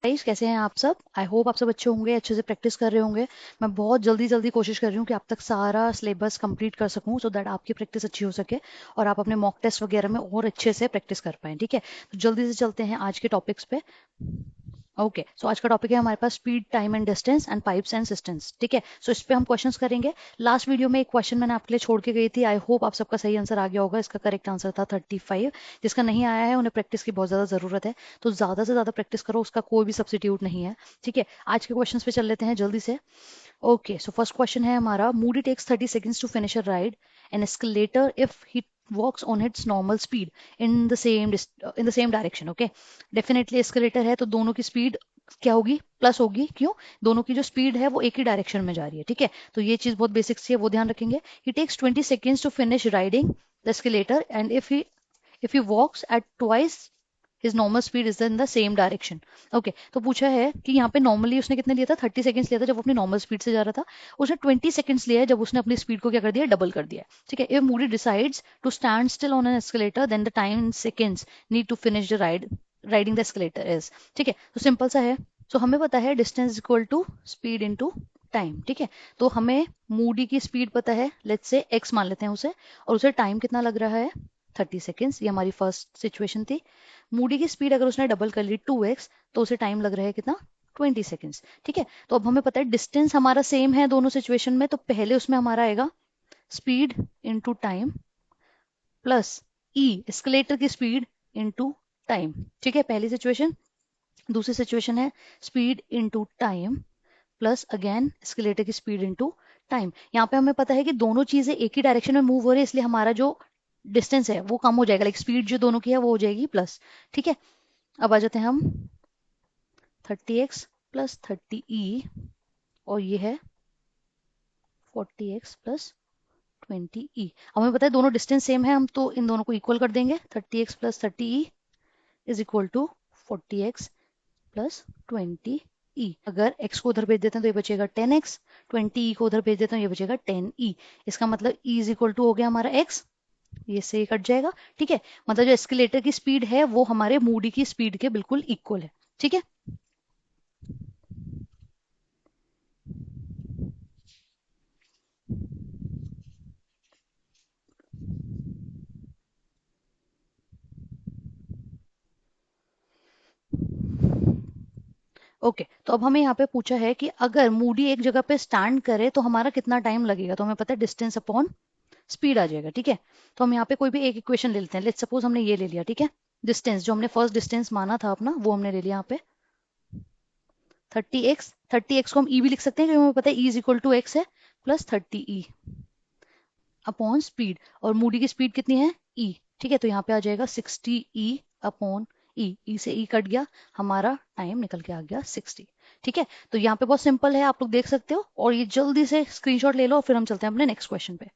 Guys, कैसे हैं आप सब? आई होप आप सब अच्छे होंगे, अच्छे से प्रैक्टिस कर रहे होंगे। मैं बहुत जल्दी जल्दी कोशिश कर रही हूँ कि आप तक सारा सिलेबस कंप्लीट कर सकूं, सो दैट आपकी प्रैक्टिस अच्छी हो सके और आप अपने मॉक टेस्ट वगैरह में और अच्छे से प्रैक्टिस कर पाएं। ठीक है, तो जल्दी से चलते हैं आज के टॉपिक्स पे। ओके, सो आज का टॉपिक है हमारे पास speed, time and distance and pipes and cisterns. ठीक है, सो इस पे हम क्वेश्चंस करेंगे। लास्ट वीडियो में एक क्वेश्चन मैंने आपके लिए छोड़ के गई थी, आई होप आप सबका सही आंसर आ गया होगा। इसका करेक्ट आंसर था 35। जिसका नहीं आया है उन्हें प्रैक्टिस की बहुत ज़्यादा ज़रूरत है, तो ज़्यादा से ज़्यादा प्रैक्टिस करो, उसका कोई भी सब्सिट्यूट नहीं है। ठीक है, आज के क्वेश्चन पे चल लेते हैं जल्दी से। ओके, सो फर्स्ट क्वेश्चन है हमारा, Moody takes 30 seconds to finish a ride an escalator if he walks on its normal speed in the same direction. Okay, definitely escalator है तो दोनों की स्पीड क्या होगी? प्लस होगी। क्यों? दोनों की जो स्पीड है वो एक ही डायरेक्शन में जा रही है। ठीक है, तो ये चीज बहुत बेसिक सी है, वो ध्यान रखेंगे। He takes 20 seconds to finish riding the escalator and if he walks at twice his normal speed is in the same direction. Okay, तो पूछा है कि यहाँ पे नॉर्मली उसने कितने लिया था? 30 सेकंड्स लिया था जब अपनी नॉर्मल स्पीड से जा रहा था। उसने 20 सेकंड्स लिया है जब उसने अपनी स्पीड को क्या कर दिया? डबल कर दिया है। ठीक है, if Moody decides to stand still on an escalator then the time in seconds need to finish the riding the escalator is. ठीक है, तो सिंपल सा है। तो हमें पता है distance equal to speed into time. ठीक है, तो हमें मूडी की स्पीड पता है, लेट्स से एक्स मान लेते हैं उसे, और उसे टाइम कितना लग रहा है? 30 सेकेंड्स। ये हमारी फर्स्ट सिचुएशन थी। मूडी की स्पीड अगर उसने डबल कर ली 2x, तो उसे टाइम लग रहा है कितना? 20 सेकेंड्स। ठीक है, तो अब हमें पता है डिस्टेंस हमारा सेम है दोनों सिचुएशन में, तो पहले उसमें हमारा आएगा स्पीड इंटू टाइम प्लस ई एस्केलेटर की स्पीड इंटू टाइम। ठीक है, पहली सिचुएशन। दूसरी सिचुएशन है speed into time plus again escalator की स्पीड इंटू टाइम। यहाँ पे हमें पता है कि दोनों चीजें एक ही डायरेक्शन में मूव हो रही है, इसलिए हमारा जो डिस्टेंस है वो कम हो जाएगा, लाइक स्पीड जो दोनों की है वो हो जाएगी प्लस। ठीक है, अब आ जाते हैं हम 30x प्लस 30e, और ये है 40x प्लस 20e। हमें पता है दोनों डिस्टेंस सेम है, हम तो इन दोनों को इक्वल कर देंगे। 30x plus 30e is equal to 40x plus 20e। अगर x को उधर भेज देते हैं तो ये बचेगा 10x, 20e को उधर भेज देते हैं ये बचेगा 10e। इसका मतलब e इज इक्वल टू हो गया हमारा x, ये से ही कट जाएगा। ठीक है, मतलब जो एस्केलेटर की स्पीड है वो हमारे मूडी की स्पीड के बिल्कुल इक्वल है। ठीक है, ओके, तो अब हमें यहाँ पे पूछा है कि अगर मूडी एक जगह पे स्टैंड करे तो हमारा कितना टाइम लगेगा? तो हमें पता है डिस्टेंस अपॉन स्पीड आ जाएगा। ठीक है, तो हम यहाँ पे कोई भी एक इक्वेशन ले लेते हैं। लेट्स सपोज हमने ये ले लिया। ठीक है, डिस्टेंस जो हमने फर्स्ट डिस्टेंस माना था अपना वो हमने ले लिया यहाँ पे 30x। 30x को हम ई भी लिख सकते हैं क्योंकि हमें पता है e is equal to x है, प्लस 30e अपॉन स्पीड, और मूडी की स्पीड कितनी है? ई। ठीक है, तो यहाँ पे आ जाएगा 60e अपॉन ई से ई कट गया, हमारा टाइम निकल के आ गया 60। ठीक है, तो यहाँ पे बहुत सिंपल है, आप लोग देख सकते हो, और ये जल्दी से स्क्रीनशॉट ले लो और फिर हम चलते हैं अपने नेक्स्ट क्वेश्चन पे।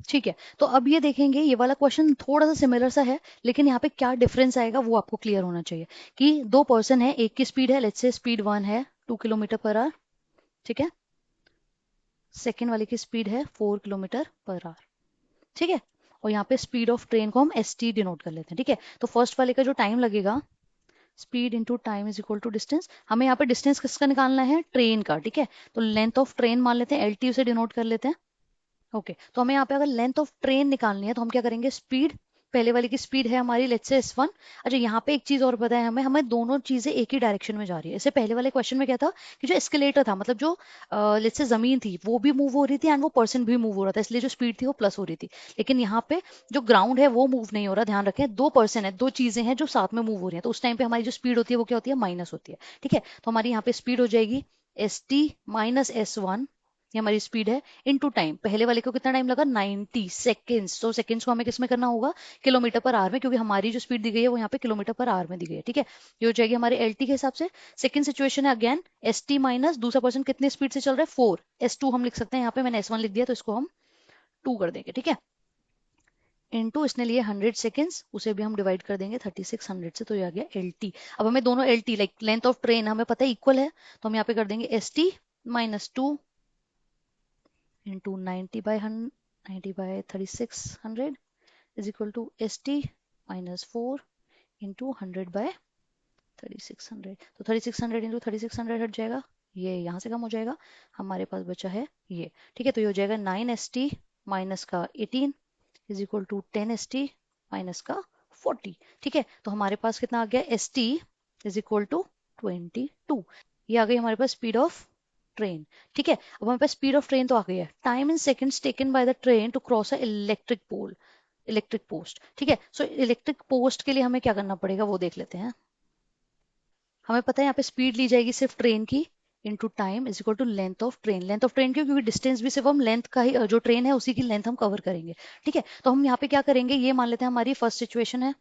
ठीक है, तो अब ये देखेंगे, ये वाला क्वेश्चन थोड़ा सा सिमिलर सा है, लेकिन यहाँ पे क्या डिफरेंस आएगा वो आपको क्लियर होना चाहिए। कि दो पर्सन है, एक की स्पीड है, लेट्स से स्पीड 1 है 2 किलोमीटर पर आवर। ठीक है, सेकेंड वाले की स्पीड है 4 किलोमीटर पर आवर। ठीक है, और यहाँ पे स्पीड ऑफ ट्रेन को हम एस टी डिनोट कर लेते हैं। ठीक है, तो फर्स्ट वाले का जो टाइम लगेगा, speed into time is equal to distance. हमें यहाँ पे डिस्टेंस किसका निकालना है? ट्रेन का। ठीक है, तो लेंथ ऑफ ट्रेन मान लेते हैं, एल टी से डिनोट कर लेते हैं। ओके, तो हमें यहाँ पे अगर लेंथ ऑफ ट्रेन निकालनी है तो हम क्या करेंगे? स्पीड, पहले वाले की स्पीड है हमारी लेट्स से S1। अच्छा, यहाँ पे एक चीज और पता है हमें, हमें दोनों चीजें एक ही डायरेक्शन में जा रही है। इससे पहले वाले क्वेश्चन में क्या था कि जो एस्केलेटर था, मतलब जो लेट्स से जमीन थी वो भी मूव हो रही थी एंड वो पर्सन भी मूव हो रहा था, इसलिए जो स्पीड थी वो प्लस हो रही थी। लेकिन यहाँ पे जो ग्राउंड है वो मूव नहीं हो रहा। ध्यान रखें, दो पर्सन है, दो चीजें हैं जो साथ में मूव हो रही है, तो उस टाइम पे हमारी जो स्पीड होती है वो क्या होती है? माइनस होती है। ठीक है, तो हमारी यहाँ पे स्पीड हो जाएगी ST-S1, ये हमारी स्पीड है, इनटू टाइम। पहले वाले को कितना टाइम लगा? 90 सेकेंड्स। तो सेकेंड्स को हमें किस में करना होगा? किलोमीटर पर आवर में, क्योंकि हमारी जो स्पीड दी गई है वो यहाँ पे किलोमीटर पर आवर में दी गई है। ठीक है, ये हो जाएगी हमारे एल टी के हिसाब से। सेकंड सिचुएशन है अगेन एस टी माइनस दूसरा पर्सन कितने स्पीड से चल रहा है? 4 S2 हम लिख सकते हैं, यहाँ पे मैंने S1 लिख दिया तो इसको हम 2 कर देंगे। ठीक है, इनटू इसने लिए 100 सेकेंड्स, उसे भी हम डिवाइड कर देंगे 3600 से, तो ये आ गया एल टी। अब हमें दोनों L T like length of train हमें पता है इक्वल है, तो हम यहाँ पे कर देंगे ST-2 into 90 by 3600 is equal to ST minus 4 into 100 by 3600, तो 3600 इंटू 3600 हट जाएगा, ये यहाँ से कम हो जाएगा, हमारे पास बचा है ये। ठीक है, तो ये हो जाएगा 9 ST माइनस का 18 is equal to 10 ST minus का 40। ठीक है, तो हमारे पास कितना आ गया, ST इज इक्वल टू 22। ये आ गई हमारे पास स्पीड ऑफ ट्रेन। ठीक है, अब हमारे पास स्पीड ऑफ ट्रेन तो आ गई है। Time in seconds taken by the train to cross a electric pole, electric post. ठीक है, सो इलेक्ट्रिक पोस्ट के लिए हमें क्या करना पड़ेगा वो देख लेते हैं। हमें पता है यहाँ पे स्पीड ली जाएगी सिर्फ ट्रेन की into time is equal to length of train. Length of train क्यों, क्योंकि डिस्टेंस भी सिर्फ हम लेंथ का ही, जो ट्रेन है उसी की लेंथ हम कवर करेंगे। ठीक है, तो हम यहाँ पे क्या करेंगे, ये मान लेते हैं हमारी फर्स्ट सिचुएशन है।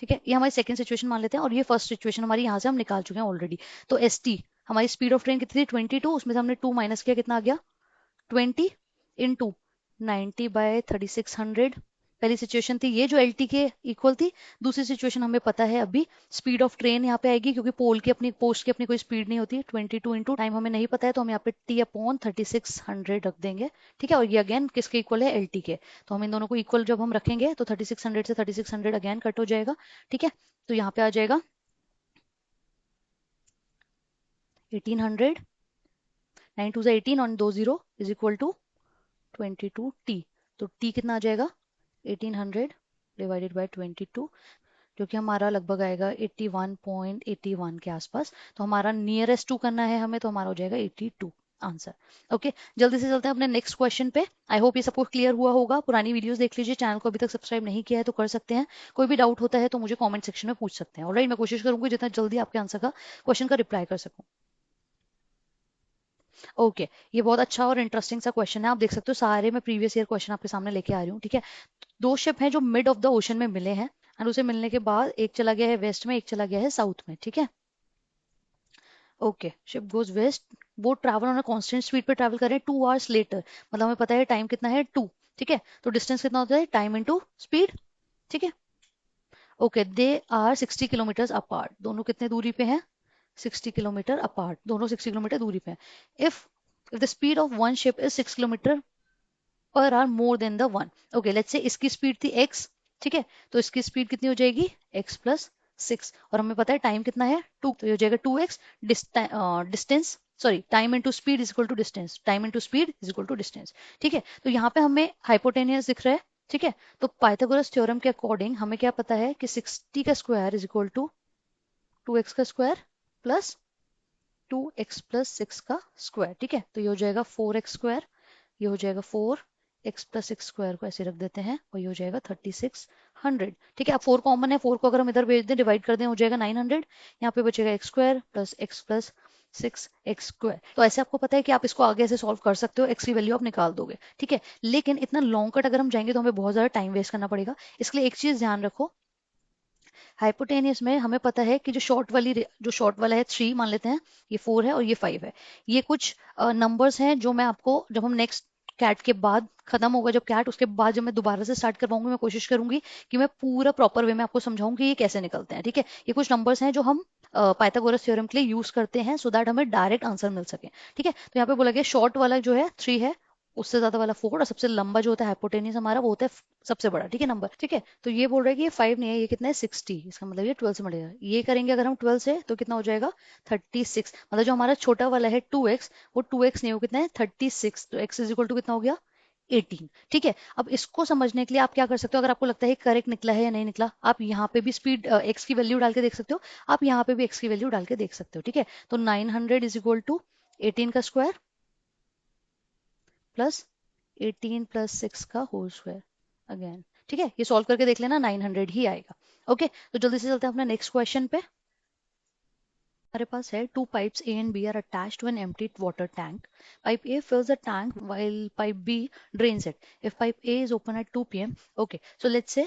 ठीक है, ये हमारी सेकंड सिचुएशन मान लेते हैं, और ये फर्स्ट सिचुएशन हमारी यहाँ से हम निकाल चुके हैं ऑलरेडी। तो ST हमारी स्पीड ऑफ ट्रेन कितनी थी 22, उसमें से हमने 2 माइनस किया, कितना आ गया 20 इंटू 90/3600। पहली सिचुएशन थी ये जो LT के इक्वल थी। दूसरी सिचुएशन हमें पता है अभी स्पीड ऑफ ट्रेन यहाँ पे आएगी, क्योंकि पोल की अपनी पोस्ट की अपनी कोई स्पीड नहीं होती। 22 इंटू टाइम हमें नहीं पता है, तो हम यहाँ पे T/3600 रख देंगे। ठीक है, और ये अगेन किसके इक्वल है, LT के। तो हम इन दोनों को इक्वल जब हम रखेंगे तो 3600 से 3600 अगेन कट हो जाएगा। ठीक है, तो यहाँ पे आ जाएगा 1800, 9 2 18 और 2 0 इज इक्वल टू 22T। तो T कितना आ जाएगा 1800 डिवाइडेड बाय 22, जो कि हमारा लगभग आएगा 81.81 के आसपास। तो हमारा नियरेस्ट टू करना है हमें, तो हमारा हो जाएगा 82 आंसर। ओके, जल्दी से चलते हैं अपने नेक्स्ट क्वेश्चन पे। आई होप ये सबको क्लियर हुआ होगा। पुरानी वीडियोस देख लीजिए, चैनल को अभी तक सब्सक्राइब नहीं किया है तो कर सकते हैं। कोई भी डाउट होता है तो मुझे कमेंट सेक्शन में पूछ सकते हैं। ऑलराइट, मैं कोशिश करूंगी जितना जल्दी आपके आंसर का क्वेश्चन का रिप्लाई कर सकूं। ओके, ये बहुत अच्छा और इंटरेस्टिंग सा क्वेश्चन है। आप देख सकते हो सारे मैं प्रीवियस ईयर क्वेश्चन आपके सामने लेके आ रही हूँ। ठीक है, दो शिप हैं जो मिड ऑफ द ओशन में मिले हैं, एंड उसे मिलने के बाद एक चला गया है वेस्ट में, एक चला गया है साउथ में। ठीक है, ओके, शिप गोज वेस्ट, वो travel on a constant speed पे ट्रैवल कर रहे हैं 2 आवर्स लेटर। मतलब हमें पता है टाइम कितना है 2। ठीक है, तो डिस्टेंस कितना होता है, टाइम इनटू स्पीड। ठीक है, okay, they are 60 kilometre apart, दोनों कितने दूरी पे हैं, 60 किलोमीटर अपार्ट, दोनों 60 किलोमीटर दूरी पे हैं। If if the speed of one ship is 6 kilometre per hour more than the one. Okay, let's say इसकी स्पीड थी x। ठीक है, तो इसकी स्पीड कितनी हो जाएगी x+6, और हमें पता है टाइम कितना है 2, तो ये हो जाएगा 2x। Distance, sorry, time into speed is equal to distance, time into speed is equal to distance. ठीक है, तो यहाँ पे हमें हाइपोटेनियस दिख रहा है। ठीक है, तो पाइथागोरस थ्योरम के अकॉर्डिंग हमें क्या पता है कि 60 का square is equal to 2x का स्क्वायर प्लस 2x+6 का स्क्वायर। ठीक है, तो ये हो जाएगा 4x स्क्वायर, ये हो जाएगा 4x+6 स्क्वायर को ऐसे रख देते हैं, और ये हो जाएगा 3600। ठीक है, अब 4 कॉमन है, 4 को अगर हम इधर भेज दें, डिवाइड कर दें, हो जाएगा 900। यहाँ पे बचेगा x square plus x square. तो ऐसे आपको पता है कि आप इसको आगे से सॉल्व कर सकते हो, x की वैल्यू आप निकाल दोगे। ठीक है, लेकिन इतना लॉन्ग कट अगर हम जाएंगे तो हमें बहुत ज्यादा टाइम वेस्ट करना पड़ेगा। इसके लिए एक चीज ध्यान रखो, हाइपोटेनियस में हमें पता है कि जो शॉर्ट वाला है 3 मान लेते हैं, ये 4 है और ये 5 है। ये कुछ नंबर्स हैं जो मैं आपको जब हम नेक्स्ट कैट के बाद खत्म होगा, जब कैट, उसके बाद जब मैं दोबारा से स्टार्ट करवाऊंगी, मैं कोशिश करूंगी कि मैं पूरा प्रॉपर वे में आपको समझाऊं कि ये कैसे निकलते हैं। ठीक है, ये कुछ नंबर्स हैं जो हम पाइथागोरस थ्योरम के लिए यूज करते हैं सो दैट हमें डायरेक्ट आंसर मिल सके। ठीक है, तो यहाँ पे बोला गया शॉर्ट वाला जो है 3 है, उससे ज्यादा वाला 4, और सबसे लंबा जो होता है हाइपोटेनियस हमारा वो होता है सबसे बड़ा। ठीक है, नंबर। ठीक है, तो ये बोल रहा है कि ये 5 नहीं है, ये कितना है 60, इसका मतलब ये 12 से बढ़ेगा। ये करेंगे अगर हम 12 से तो कितना हो जाएगा 36। मतलब जो हमारा छोटा वाला है 2x, वो 2x नहीं, वो कितना है 36, तो x इज इक्वल टू कितना हो गया 18। ठीक है, अब इसको समझने के लिए आप क्या कर सकते हो, अगर आपको लगता है करेक्ट निकला है या नहीं निकला, आप यहाँ पे भी स्पीड x की वैल्यू डाल के देख सकते हो, आप यहाँ पे भी x की वैल्यू डाल के देख सकते हो। ठीक है, तो 900 इज इक्वल टू 18 का स्क्वायर प्लस 18+6 का होल स्क्वायर अगेन। ठीक है, ये सॉल्व करके देख लेना, 900 ही आएगा। ओके, तो जल्दी से चलते हैं अपने नेक्स्ट क्वेश्चन पे। हमारे पास है to pipes A and B are attached to an empty water tank. Pipe A fills the tank while pipe B drains it. If pipe A is open at 2 p.m. Okay, so let's say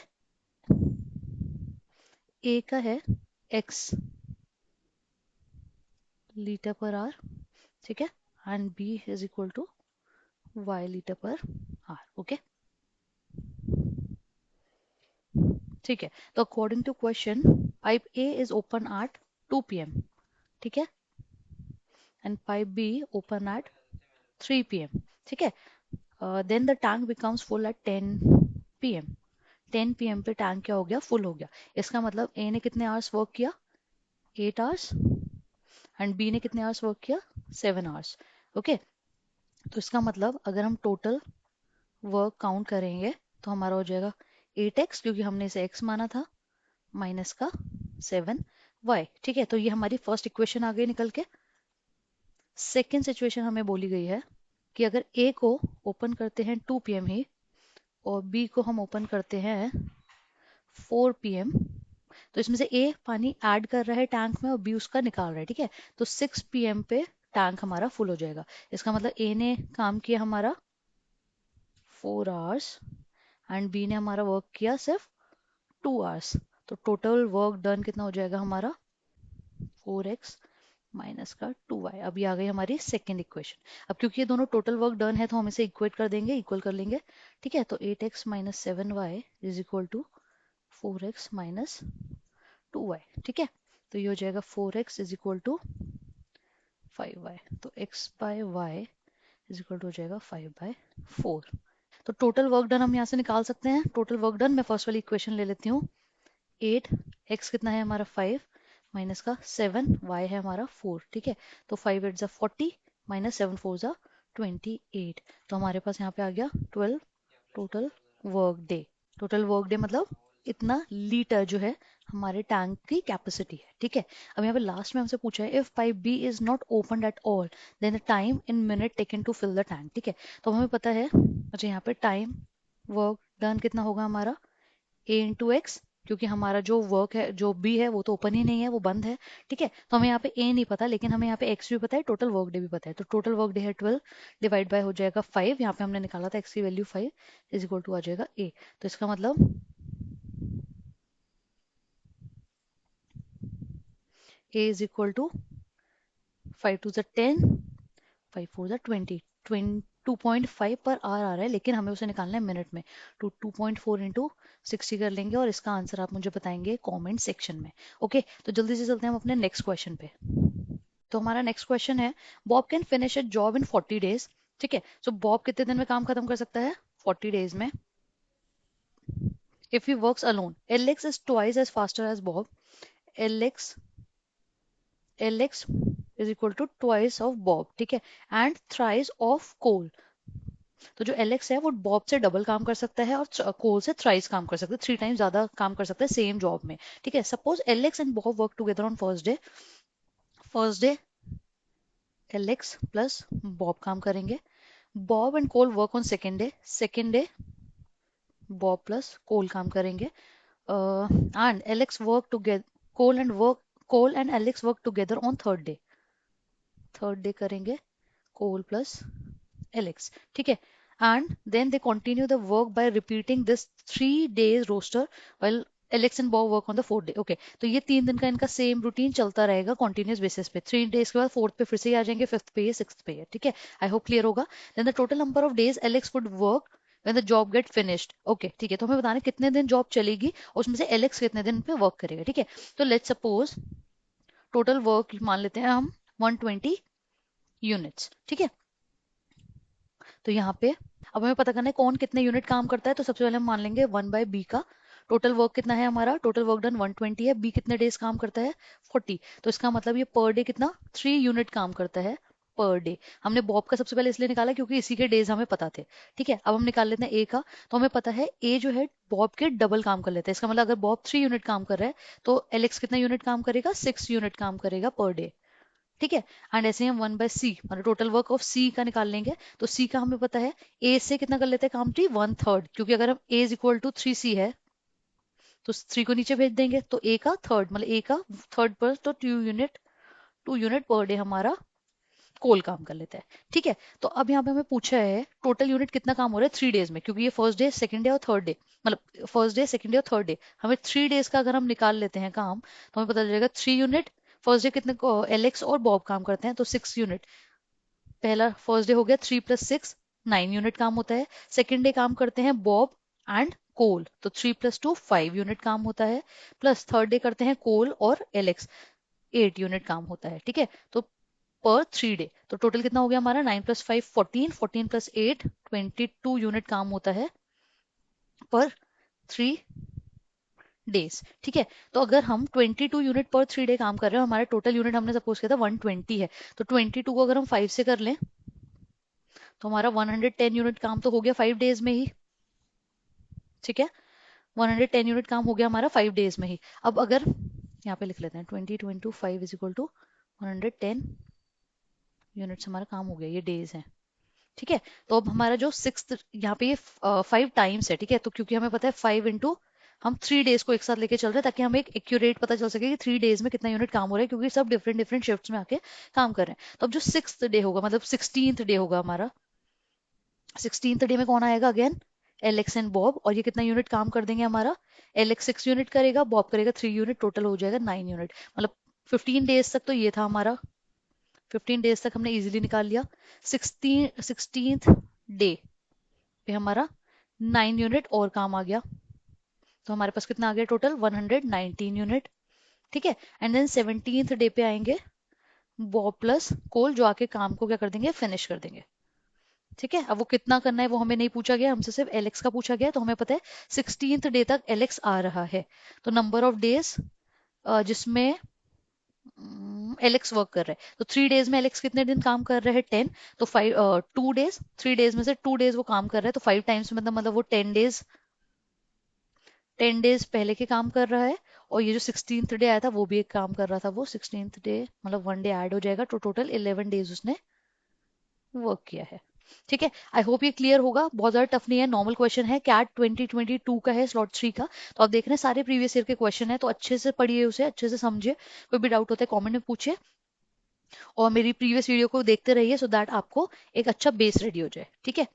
A का है x litre per hour, ठीक है, and B is equal to y litre per hour. Okay, ठीक है, तो according to question pipe A is open at 2 p.m. ठीक है, and pipe B open at 3 p.m. ठीक है, then the tank becomes full at 10 p.m. 10 p.m. पे tank क्या हो गया, फुल हो गया। इसका मतलब ए ने कितने आवर्स वर्क किया, 8 आवर्स एंड बी ने कितने आवर्स वर्क किया? 7 आवर्स। ओके, तो इसका मतलब अगर हम टोटल वर्क काउंट करेंगे तो हमारा हो जाएगा 8x, क्योंकि हमने इसे x माना था, माइनस का 7y। ठीक है, तो ये हमारी फर्स्ट इक्वेशन आ गई निकल के। सेकेंड सिचुएशन हमें बोली गई है कि अगर A को ओपन करते हैं 2 PM ही और B को हम ओपन करते हैं 4 PM, तो इसमें से A पानी ऐड कर रहा है टैंक में और B उसका निकाल रहा है। ठीक है, तो 6 PM पे टैंक हमारा फुल हो जाएगा। इसका मतलब A ने काम किया हमारा 4 आवर्स एंड बी ने हमारा वर्क किया सिर्फ 2 आवर्स। तो टोटल वर्क डन कितना हो जाएगा हमारा? 4x माइनस का 2y। अभी आ गई हमारी सेकेंड इक्वेशन। अब क्योंकि ये दोनों टोटल वर्क डन है तो हम इसे इक्वेट कर देंगे, इक्वल कर लेंगे। ठीक है, तो 8x minus 7y is equal to 4x minus 2y। ठीक है, तो ये हो जाएगा 4x is equal to 5y। तो x by y is equal to हो जाएगा 5/4। तो टोटल वर्क डन हम यहाँ से निकाल सकते हैं। टोटल वर्क डन मैं फर्स्ट वाली इक्वेशन ले लेती हूँ। 8, x कितना है हमारा 5 माइनस का 7, y है हमारा 4। ठीक है, तो 5 8 जा 40 माइनस 7 4 जा 28। तो हमारे पास यहाँ पे आ गया 12 total work day. Total work day मतलब इतना लीटर जो है हमारे टैंक की कैपेसिटी है। ठीक है, अब यहाँ पे लास्ट में हमसे पूछा है if pipe B is not open at all then the time in minute taken to fill the tank. ठीक है, तो हमें पता है, अच्छा यहाँ पे टाइम वर्क डन कितना होगा हमारा? ए इंटू एक्स, क्योंकि हमारा जो वर्क है जो बी है वो तो ओपन ही नहीं है, वो बंद है। ठीक है, तो हमें यहाँ पे ए नहीं पता, लेकिन हमें यहाँ पे एक्स भी पता है, टोटल वर्क डे भी पता है। तो टोटल वर्क डे है 12 डिवाइड बाय हो जाएगा 5। यहाँ पे हमने निकाला था एक्स की वैल्यू 5 इज इक्वल टू आ जाएगा ए। तो इसका मतलब ए इज इक्वल टू 5 टू ज़ 10, 5 4 ज़ 20, 2.5 पर आवर आ रहा है, लेकिन हमें उसे निकालना है मिनट में। तो 2.4 इंटू 60 कर लेंगे और इसका आंसर आप मुझे बताएंगे कमेंट सेक्शन में। ओके, तो जल्दी से चलते हैं हम अपने नेक्स्ट क्वेश्चन पे। तो हमारा नेक्स्ट क्वेश्चन है, Bob can finish a job in 40 days. ठीक है, सो बॉब कितने दिन में काम खत्म कर सकता है? 40 डेज में। If he works alone, Alex is twice as faster as Bob. Alex Alex is equal to twice of Bob. ठीक है, एंड थ्राइस ऑफ कोल। तो जो एलेक्स है वो बॉब से डबल काम कर सकता है और कोल से थ्राइस काम कर सकता है, 3 टाइम्स ज्यादा काम कर सकता है सेम जॉब में। ठीक है, suppose Alex and Bob work together on first day. First day Alex plus Bob काम करेंगे। Bob and Cole work on second day. Second day Bob plus Cole काम करेंगे। And Alex work together, Cole and Alex work together on third day. Third day करेंगे Cole plus Alex. ठीक है, and then they continue the work by repeating this 3 days roster while Alex and Bob work on the fourth day. Okay, तो ये 3 दिन का इनका same routine चलता रहेगा कॉन्टिन्यूस बेसिस पे। 3 days के बाद फोर्थ पे फिर से ही आ जाएंगे, फिफ्थ पे, सिक्स पे। ठीक है, आई होप क्लियर होगा। Then the total number of days Alex would work when the job get finished. Okay, ठीक है, तो हमें बताना है कितने दिन जॉब चलेगी और उसमें से एलेक्स कितने दिन पे वर्क करेगा। ठीक है, तो लेट्स सपोज टोटल वर्क मान लेते हैं हम 120 यूनिट्स। ठीक है, तो यहाँ पे अब हमें पता करना है कौन कितने यूनिट काम करता है। तो सबसे पहले हम मान लेंगे 1/b का। टोटल वर्क कितना है हमारा? टोटल वर्क डन 120 है, बी कितने डेज काम करता है? 40। तो इसका मतलब ये पर डे कितना? 3 यूनिट काम करता है पर डे। हमने बॉब का सबसे पहले इसलिए निकाला क्योंकि इसी के डेज हमें पता थे। ठीक है, अब हम निकाल लेते हैं ए का। तो हमें पता है ए जो है बॉब के डबल काम कर लेता है। इसका मतलब अगर बॉब 3 यूनिट काम कर रहा है तो एलेक्स कितना यूनिट काम करेगा? 6 यूनिट काम करेगा पर डे। ठीक है, एंड ऐसे ही हम 1/c मतलब टोटल वर्क ऑफ सी का निकाल लेंगे। तो सी का हमें पता है ए से कितना कर लेते हैं काम? 1/3, क्योंकि अगर हम ए इज इक्वल टू 3c है तो 3 को नीचे भेज देंगे, तो ए का थर्ड मतलब ए का थर्ड पर, तो 2 यूनिट पर डे हमारा कोल काम कर लेता है। ठीक है, तो अब यहाँ पे हमें पूछा है टोटल यूनिट कितना काम हो रहा है 3 डेज में, क्योंकि ये फर्स्ट डे, सेकंड डे और थर्ड डे, मतलब फर्स्ट डे, सेकंड डे और थर्ड डे। हमें 3 डेज का अगर हम निकाल लेते हैं काम तो हमें पता चल जाएगा 3 यूनिट। फर्स्ट डे कितने एलेक्स और बॉब काम करते हैं? तो 6 यूनिट। पहला फर्स्ट डे हो गया 3 + 6, 9 यूनिट काम होता है। सेकेंड डे काम करते हैं बॉब एंड कोल, तो 3 + 2 5 यूनिट काम होता है। प्लस थर्ड डे करते हैं कोल और एलेक्स, 8 यूनिट काम होता है। ठीक है, तो पर 3 डे तो टोटल कितना हो गया हमारा? 9 + 5 14, 14 + 8 22 यूनिट काम होता है पर 3 डेज। ठीक है, तो अगर हम 22 यूनिट पर 3 डे काम कर रहे हैं, हमारा टोटल यूनिट हमने सपोज किया था 120 है, तो 22 को अगर हम 5 से कर लें तो हमारा 110 यूनिट काम तो हो गया 5 डेज में ही। ठीक है, 110 यूनिट काम हो गया हमारा 5 डेज में ही। अब अगर यहाँ पे लिख लेते हैं 20 × 5 इज इक्वल टू 110 यूनिट्स, हमारा काम हो गया, ये डेज है। ठीक है, तो अब हमारा जो सिक्स यहाँ पे ये 5 टाइम्स है। ठीक है, तो क्योंकि हमें पता है 5 इंटू हम 3 डेज को एक साथ लेके चल रहे हैं ताकि हमें एक एक्यूरेट पता चल सके कि 3 डेज में कितना यूनिट काम हो रहा है, क्योंकि सब डिफरेंट डिफरेंट शिफ्ट्स में आके काम कर रहे हैं। तो अब जो 6th डे होगा, मतलब 16th डे होगा हमारा, 16th डे में कौन आएगा अगेन, एलेक्स एंड बॉब, और ये कितना यूनिट काम कर देंगे हमारा, एलेक्स 6 यूनिट करेगा, बॉब करेगा 3 यूनिट, टोटल हो जाएगा 9 यूनिट। मतलब 15 डेज तक तो ये था हमारा, 15 डेज तक हमने इजीली निकाल लिया। 16th डे पे हमारा 9 यूनिट और काम आ गया, तो हमारे पास कितना आ गया टोटल 119 यूनिट। ठीक है, एंड देन 17th डे पे आएंगे बॉब प्लस कोल, जो आके काम को क्या कर देंगे, फिनिश कर देंगे। ठीक है, अब वो कितना करना है वो हमें नहीं पूछा गया, हमसे सिर्फ एलेक्स का पूछा गया, तो हमें पता है 16th डे तक एलेक्स आ रहा है। तो नंबर ऑफ डेज जिसमें एलेक्स वर्क कर रहा है, तो 3 डेज में एलेक्स कितने दिन काम कर रहे हैं, 10। तो 2 डेज, 3 डेज में से 2 डेज वो काम कर रहा है, तो 5 टाइम्स मतलब वो 10 डेज, 10 डेज पहले के काम कर रहा है। और ये जो 16th डे आया था वो भी एक काम कर रहा था, वो 16th डे मतलब 1 डे ऐड हो जाएगा, तो टोटल 11 डेज उसने वर्क किया है। ठीक है, आई होप ये क्लियर होगा, बहुत ज्यादा टफ नहीं है, नॉर्मल क्वेश्चन है, कैट 2022 का है, स्लॉट 3 का। तो आप देख रहे हैं सारे प्रीवियस ईयर के क्वेश्चन है, तो अच्छे से पढ़िए उसे, अच्छे से समझिए, कोई भी डाउट होता है कमेंट में पूछिए, और मेरी प्रीवियस वीडियो को देखते रहिए सो दैट आपको एक अच्छा बेस रेडी हो जाए। ठीक है,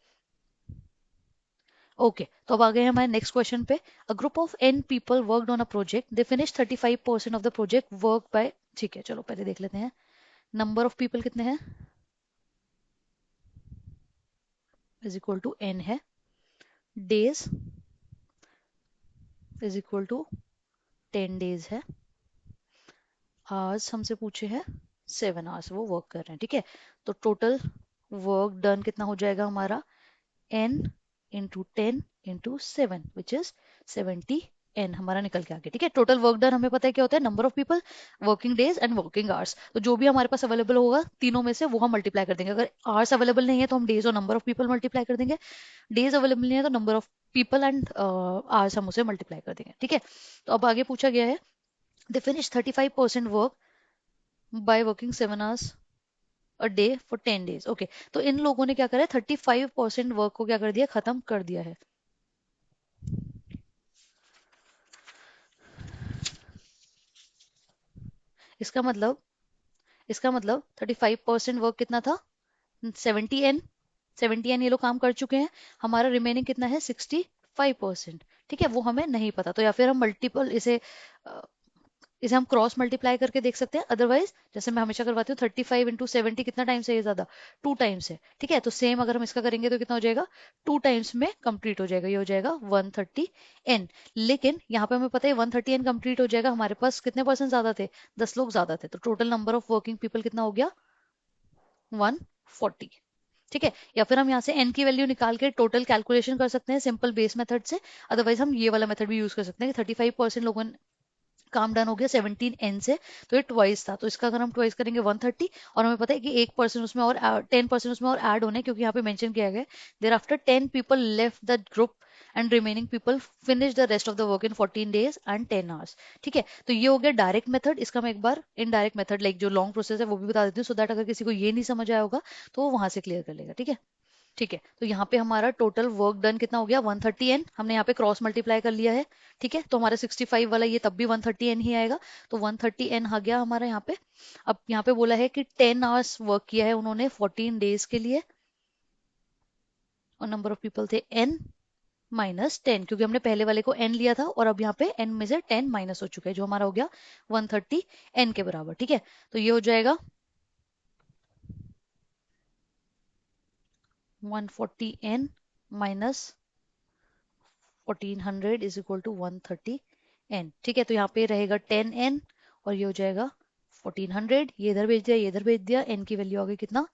ओके, तो अब आ गए हमारे नेक्स्ट क्वेश्चन पे। A group of n people worked on a project, they finish 35% of the project work by, ठीक है चलो पहले देख लेते हैं, नंबर ऑफ पीपल कितने हैं, इज इक्वल टू n है, days is equal to 10 days है, आवर्स हमसे पूछे हैं 7 आवर्स वो वर्क कर रहे हैं। ठीक है, तो टोटल वर्क डन कितना हो जाएगा हमारा, n into 10 into 7 which is 70 n हमारा निकल के आ गया। ठीक है, टोटल वर्क डन हमें पता है क्या होता है, number of people, working days and working hours. तो जो भी हमारे पास अवेलेबल होगा तीनों में से वो हम मल्टीप्लाई कर देंगे, अगर आवर्स अवेलेबल नहीं है तो हम डेज और नंबर ऑफ पीपल मल्टीप्लाई कर देंगे, डेज अवेलेबल नहीं है तो number of people and hours हम उसे मल्टीप्लाई कर देंगे। ठीक है, तो अब आगे पूछा गया है, they finish 35% work by working 7 hours a day for 10 days. Okay, तो इन लोगों ने क्या करा है, 35% वर्क को क्या कर दिया, खत्म कर दिया है। इसका मतलब, इसका मतलब 35% वर्क कितना था, 70 n, 70 n ये लोग काम कर चुके हैं, हमारा रिमेनिंग कितना है 65%। ठीक है, वो हमें नहीं पता, तो या फिर हम मल्टीपल इसे हम क्रॉस मल्टीप्लाई करके देख सकते हैं, अदरवाइज जैसे मैं हमेशा करवाती हूँ 35 × 70 कितना टाइम्स है, ये ज्यादा 2 टाइम्स है। ठीक है, तो सेम अगर हम इसका करेंगे तो कितना हो जाएगा, 2 टाइम्स में कंप्लीट हो जाएगा, ये हो जाएगा 130 n। लेकिन यहाँ पे हमें पता है 130 n कंप्लीट हो जाएगा, हमारे पास कितने परसेंट ज्यादा थे, 10 लोग ज्यादा थे, तो total number of working people कितना हो गया, 140। ठीक है, या फिर हम यहाँ से n की वैल्यू निकाल के टोटल कैलकुलेशन कर सकते हैं सिंपल बेस मेथड से, अदरवाइज हम ये वाला मेथड भी यूज कर सकते हैं कि 35% लोगों ने काम डन हो गया 17 n से, तो ये ट्वाइस था, तो इसका अगर हम ट्वाइस करेंगे 130, और हमें पता है कि 1% उसमें और 10% उसमें और ऐड होने, क्योंकि यहाँ पे मेंशन किया गया है thereafter 10 people left the group and remaining people finish the rest of the work in 14 days and 10 hours. ठीक है, तो ये हो गया डायरेक्ट मेथड, इसका मैं एक बार इनडायरेक्ट मेथड लाइक जो लॉन्ग प्रोसेस है वो भी बता देती हूँ, सो दैट अगर किसी को ये नहीं समझ आया होगा तो वो वहां से क्लियर कर लेगा। ठीक है, ठीक है, तो यहाँ पे हमारा टोटल वर्क डन कितना हो गया 130 n, हमने यहाँ पे क्रॉस मल्टीप्लाई कर लिया है। ठीक है, तो हमारा 65 वाला ये तब भी 130 n ही आएगा, तो 130 n आ गया हमारा यहाँ पे। अब यहाँ पे बोला है कि 10 आवर्स वर्क किया है उन्होंने 14 डेज के लिए, और नंबर ऑफ पीपल थे n माइनस 10, क्योंकि हमने पहले वाले को n लिया था और अब यहाँ पे n में से 10 माइनस हो चुका है, जो हमारा हो गया 130 n के बराबर। ठीक है, तो ये हो जाएगा 140 n minus 1400 is equal to 130 n। ठीक है, तो यहाँ पे रहेगा 10 n और ये हो जाएगा 1400, ये इधर भेज दिया, ये इधर भेज दिया, n की वैल्यू आ गई कितना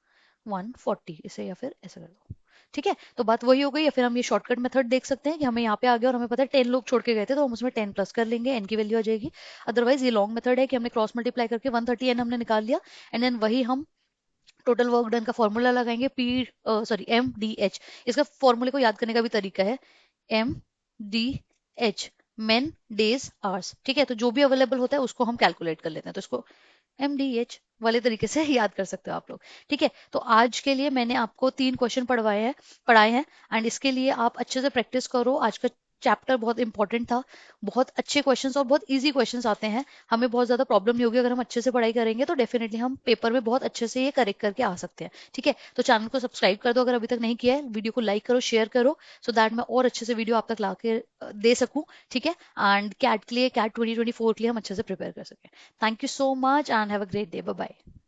140, इसे या फिर ऐसा कर दो। ठीक है, तो बात वही हो गई। या फिर हम ये शॉर्टकट मेथड देख सकते हैं कि हमें यहाँ पे आ गया और हमें पता है 10 लोग छोड़ के गए थे, तो हम उसमें 10 प्लस कर लेंगे, एन की वैल्यू आ जाएगी। अदरवाइज ये लॉन्ग मेथड है कि हमने क्रॉस मल्टीप्लाई करके 130 एन हमने निकाल लिया, एंड देन वही हम टोटल वर्क डन का फॉर्मूला लगाएंगे, P sorry M D H. इसका फॉर्मूले को याद करने का भी तरीका है, M D H, men days hours. ठीक है, तो जो भी अवेलेबल होता है उसको हम कैलकुलेट कर लेते हैं, तो इसको एम डी एच वाले तरीके से याद कर सकते हो आप लोग। ठीक है, तो आज के लिए मैंने आपको 3 क्वेश्चन पढ़ाए हैं एंड इसके लिए आप अच्छे से प्रैक्टिस करो। आज का चैप्टर बहुत इंपॉर्टेंट था, बहुत अच्छे क्वेश्चंस और बहुत इजी क्वेश्चंस आते हैं, हमें बहुत ज्यादा प्रॉब्लम नहीं होगी अगर हम अच्छे से पढ़ाई करेंगे, तो डेफिनेटली हम पेपर में बहुत अच्छे से ये करेक्ट करके आ सकते हैं। ठीक है, तो चैनल को सब्सक्राइब कर दो अगर अभी तक नहीं किया है, वीडियो को लाइक करो, शेयर करो, सो दैट मैं और अच्छे से वीडियो आप तक ला के दे सकूं। ठीक है, एंड कैट के लिए, कैट 2024 के लिए हम अच्छे से प्रिपेयर कर सकें। Thank you so much and have a great day, bye bye.